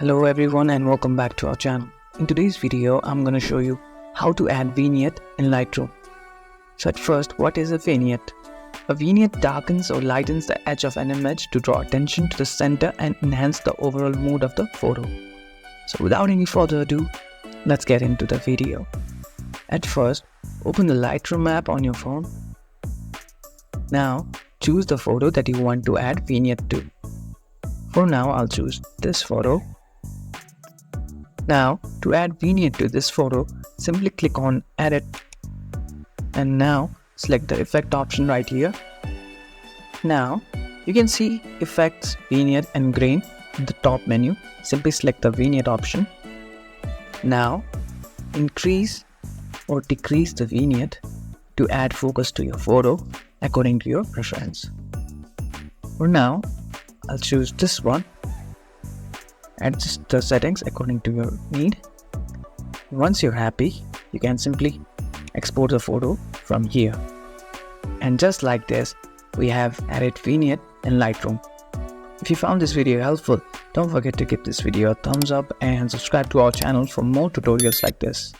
Hello everyone and welcome back to our channel. In today's video, I'm going to show you how to add vignette in Lightroom. So at first, what is a vignette? A vignette darkens or lightens the edge of an image to draw attention to the center and enhance the overall mood of the photo. So without any further ado, let's get into the video. At first, open the Lightroom app on your phone. Now, choose the photo that you want to add vignette to. For now, I'll choose this photo. Now, to add vignette to this photo, simply click on Edit. And now, select the Effect option right here. Now, you can see Effects, Vignette and Grain in the top menu. Simply select the Vignette option. Now, increase or decrease the vignette to add focus to your photo according to your preference. For now, I'll choose this one. Adjust the settings according to your need. Once you're happy, you can simply export the photo from here. And just like this, we have added vignette in Lightroom. If you found this video helpful, don't forget to give this video a thumbs up and subscribe to our channel for more tutorials like this.